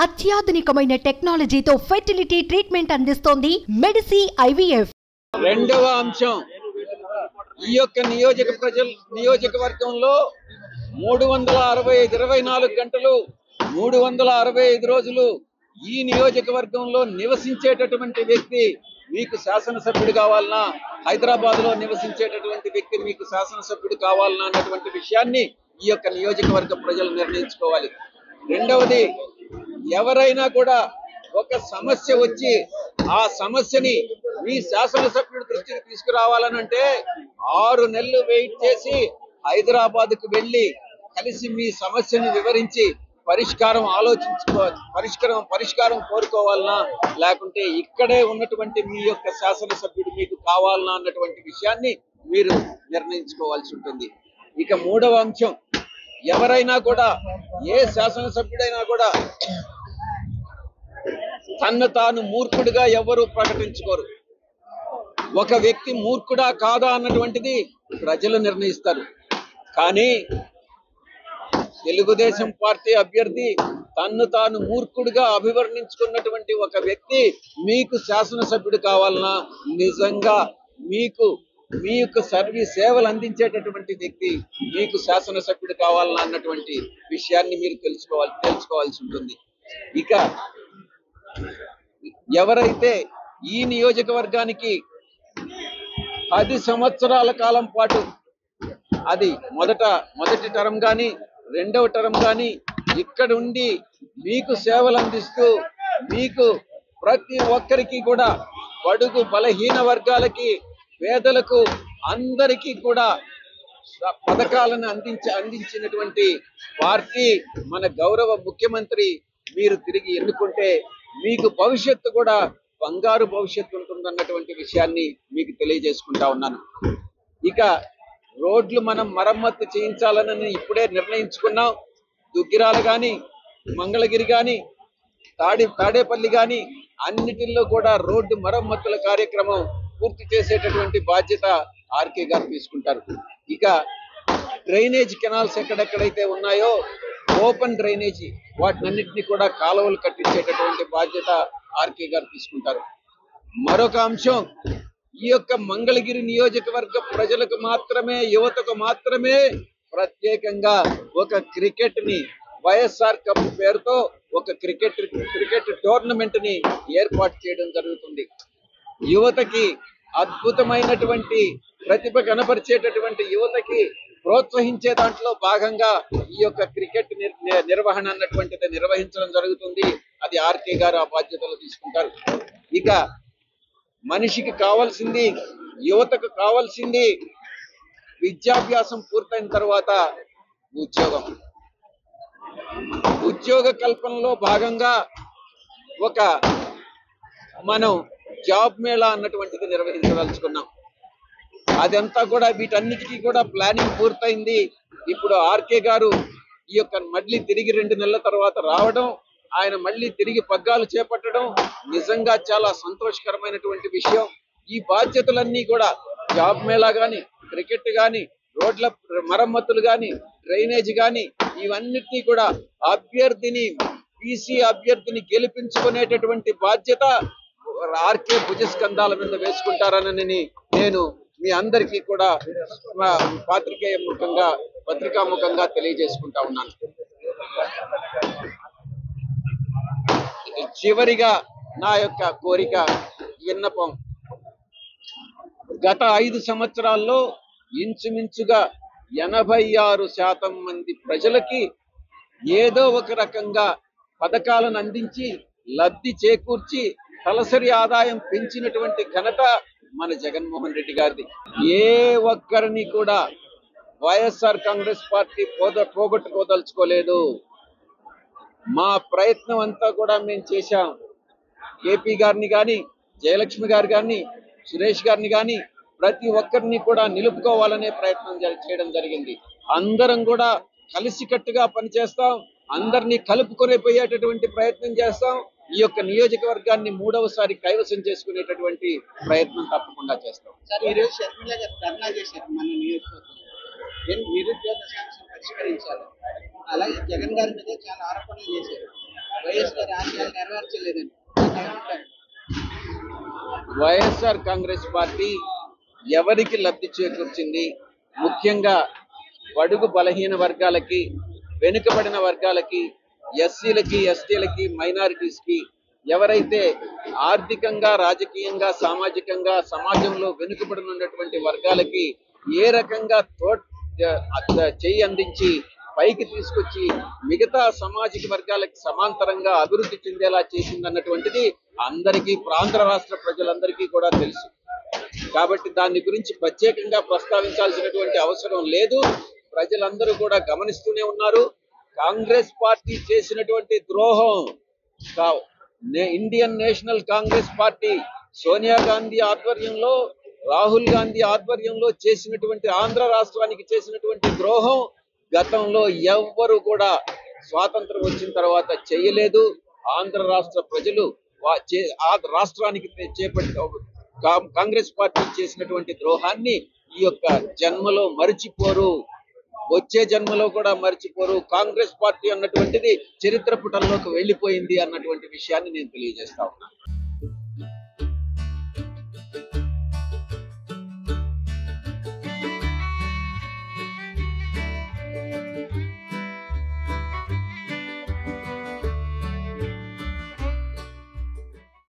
అత్యాధునికమైన టెక్నాలజీతో fertility treatment అందిస్తోంది Medici IVF. రెండవ అంశం, ఈ యొక్క నియోజకవర్గంలో 24 గంటలు 365 రోజులు ఈ నియోజకవర్గంలో నివసించేటటువంటి వ్యక్తి మీకు శాసనసభ్యుడు కావాలన్నా, హైదరాబాద్ లో నివసించేటటువంటి వ్యక్తి మీకు శాసనసభ్యుడు కావాలన్నా అన్నటువంటి విషయాన్ని ఈ యొక్క నియోజకవర్గ ప్రజలు నిర్ణయించుకోవాలి. రెండవది, ఎవరైనా కూడా ఒక సమస్య వచ్చి ఆ సమస్యని మీ శాసనసభ్యుడి దృష్టికి తీసుకురావాలనంటే 6 నెలలు వెయిట్ చేసి హైదరాబాద్కు వెళ్ళి కలిసి మీ సమస్యను వివరించి పరిష్కారం కోరుకోవాలన్నా, లేకుంటే ఇక్కడే ఉన్నటువంటి మీ యొక్క శాసనసభ్యుడు మీకు కావాలన్నా అన్నటువంటి విషయాన్ని మీరు నిర్ణయించుకోవాల్సి ఉంటుంది. ఇక మూడవ అంశం, ఎవరైనా కూడా ఏ శాసనసభ్యుడైనా కూడా తన్ను తాను మూర్ఖుడిగా ఎవరు ప్రకటించుకోరు. ఒక వ్యక్తి మూర్ఖుడా కాదా అన్నటువంటిది ప్రజలు నిర్ణయిస్తారు. కానీ తెలుగుదేశం పార్టీ అభ్యర్థి తన్ను తాను మూర్ఖుడిగా అభివర్ణించుకున్నటువంటి ఒక వ్యక్తి మీకు శాసనసభ్యుడు కావాలన్నా, నిజంగా మీ యొక్క సేవలు అందించేటటువంటి వ్యక్తి మీకు శాసనసభ్యుడు కావాలన్నా అన్నటువంటి విషయాన్ని మీరు తెలుసుకోవాల్సి ఉంటుంది. ఇక ఎవరైతే ఈ నియోజకవర్గానికి 10 సంవత్సరాల కాలం పాటు, అది మొదటి టర్మ్ కానీ రెండవ టర్మ్ కానీ ఇక్కడ ఉండి మీకు సేవలు అందిస్తూ మీకు ప్రతి ఒక్కరికి కూడా, బడుగు బలహీన వర్గాలకి, పేదలకు, అందరికీ కూడా పథకాలను అందించినటువంటి పార్టీ మన గౌరవ ముఖ్యమంత్రి. మీరు తిరిగి ఎన్నుకుంటే మీకు భవిష్యత్తు కూడా బంగారు భవిష్యత్తు ఉంటుందన్నటువంటి విషయాన్ని మీకు తెలియజేసుకుంటా ఉన్నాను. ఇక రోడ్లు మనం మరమ్మత్తు చేయించాలని ఇప్పుడే నిర్ణయించుకున్నాం. దుగ్గిరాల కానీ, మంగళగిరి కానీ, తాడేపల్లి కానీ అన్నిటిల్లో కూడా రోడ్డు మరమ్మతుల కార్యక్రమం పూర్తి చేసేటటువంటి బాధ్యత ఆర్కే గారు తీసుకుంటారు. ఇక డ్రైనేజ్ కెనాల్స్ ఎక్కడెక్కడైతే ఉన్నాయో ఓపెన్ డ్రైనేజీ వాటినన్నింటినీ కూడా కాలువలు కట్టించేటటువంటి బాధ్యత ఆర్కే గారు తీసుకుంటారు. మరొక అంశం, ఈ యొక్క మంగళగిరి నియోజకవర్గ ప్రజలకు మాత్రమే, యువతకు మాత్రమే ప్రత్యేకంగా ఒక క్రికెట్ ని, వైఎస్ఆర్ కప్ పేరుతో ఒక క్రికెట్ టోర్నమెంట్ ని ఏర్పాటు చేయడం జరుగుతుంది. యువతకి అద్భుతమైనటువంటి ప్రతిభ కనపరిచేటటువంటి యువతకి ప్రోత్సహించే దాంట్లో భాగంగా ఈ యొక్క క్రికెట్ నిర్వహణ అన్నటువంటిది నిర్వహించడం జరుగుతుంది. అది ఆర్కే గారు ఆ బాధ్యతలు తీసుకుంటారు. ఇక మనిషికి కావాల్సింది, యువతకు కావాల్సింది విద్యాభ్యాసం పూర్తయిన తర్వాత ఉద్యోగ కల్పనలో భాగంగా మనం జాబ్ మేళా అన్నటువంటిది నిర్వహించదలుచుకున్నాం. అదంతా కూడా, వీటన్నిటికీ కూడా ప్లానింగ్ పూర్తయింది. ఇప్పుడు ఆర్కే గారు ఈ యొక్క మళ్ళీ తిరిగి 2 నెలల తర్వాత రావడం, ఆయన మళ్ళీ తిరిగి పగ్గాలు చేపట్టడం నిజంగా చాలా సంతోషకరమైనటువంటి విషయం. ఈ బాధ్యతలన్నీ కూడా జాబ్ మేళా కానీ, క్రికెట్ కానీ, రోడ్ల మరమ్మతులు కానీ, డ్రైనేజ్ కానీ, ఇవన్నిటినీ కూడా బీసీ అభ్యర్థిని గెలిపించుకునేటటువంటి బాధ్యత ఆర్కే భుజస్కంధాల మీద వేసుకుంటారనని నేను మీ అందరికీ కూడా పత్రికాముఖంగా తెలియజేసుకుంటా ఉన్నాను. చివరిగా నా యొక్క కోరిక, విన్నపం, గత 5 సంవత్సరాల్లో ఇంచుమించుగా 86% మంది ప్రజలకి ఏదో ఒక రకంగా పథకాలను అందించి లబ్ధి చేకూర్చి తలసరి ఆదాయం పెంచినటువంటి ఘనత మన జగన్మోహన్ రెడ్డి గారిది. ఏ ఒక్కరిని కూడా వైఎస్ఆర్ కాంగ్రెస్ పార్టీ పోగొట్టుకోదలుచుకోలేదు. మా ప్రయత్నం అంతా కూడా మేము చేశాం. కేపీ గారిని కానీ, జయలక్ష్మి గారు కానీ, సురేష్ గారిని కానీ ప్రతి ఒక్కరిని కూడా నిలుపుకోవాలనే ప్రయత్నం చేయడం జరిగింది. అందరం కూడా కలిసికట్టుగా పనిచేస్తాం. అందరినీ కలుపుకొని పోయేటటువంటి ప్రయత్నం చేస్తాం. ఈ యొక్క నియోజకవర్గాన్ని 3వసారి కైవసం చేసుకునేటటువంటి ప్రయత్నం తప్పకుండా చేస్తాం. సార్, ఈరోజు షర్మిల గారు ధర్నా చేశారు మన నియోజకవర్గంలో. నిరుద్యోగ సమస్యను పరిష్కరించాలి, అలాగే జగన్ గారి మీద చాలా ఆరోపణలు చేశారు. వైఎస్ఆర్ ఆశయాలు నెరవేర్చలేదండి. ఏమంటారు? వైఎస్ఆర్ కాంగ్రెస్ పార్టీ ఎవరికి లబ్ధి చేకూర్చింది? ముఖ్యంగా బడుగు బలహీన వర్గాలకి, వెనుకబడిన వర్గాలకి, ఎస్సీలకి, ఎస్టీలకి, మైనారిటీస్కి, ఎవరైతే ఆర్థికంగా, రాజకీయంగా, సామాజికంగా సమాజంలో వెనుకబడి ఉన్నటువంటి వర్గాలకి ఏ రకంగా చెయ్యి అందించి పైకి తీసుకొచ్చి మిగతా సామాజిక వర్గాలకి సమాంతరంగా అభివృద్ధి చెందేలా చేసిందన్నటువంటిది అందరికీ, ఆంధ్ర రాష్ట్ర ప్రజలందరికీ కూడా తెలుసు. కాబట్టి దాని గురించి ప్రత్యేకంగా ప్రస్తావించాల్సినటువంటి అవసరం లేదు. ప్రజలందరూ కూడా గమనిస్తూనే ఉన్నారు. కాంగ్రెస్ పార్టీ చేసినటువంటి ద్రోహం, Indian national Congress party Sonia Gandhi ఆధ్వర్యంలో, రాహుల్ గాంధీ ఆధ్వర్యంలో చేసినటువంటి, ఆంధ్ర రాష్ట్రానికి చేసినటువంటి ద్రోహం గతంలో ఎవ్వరు కూడా స్వాతంత్రం వచ్చిన తర్వాత చేయలేదు. ఆంధ్ర రాష్ట్ర ప్రజలు ఆ రాష్ట్రానికి కాంగ్రెస్ పార్టీ చేసినటువంటి ద్రోహాన్ని ఈ యొక్క జన్మలో మరిచిపోరు, వచ్చే జన్మలో కూడా మర్చిపోరు. కాంగ్రెస్ పార్టీ అన్నటువంటిది చరిత్ర పుటంలోకి వెళ్ళిపోయింది అన్నటువంటి విషయాన్ని నేను తెలియజేస్తా ఉన్నాను.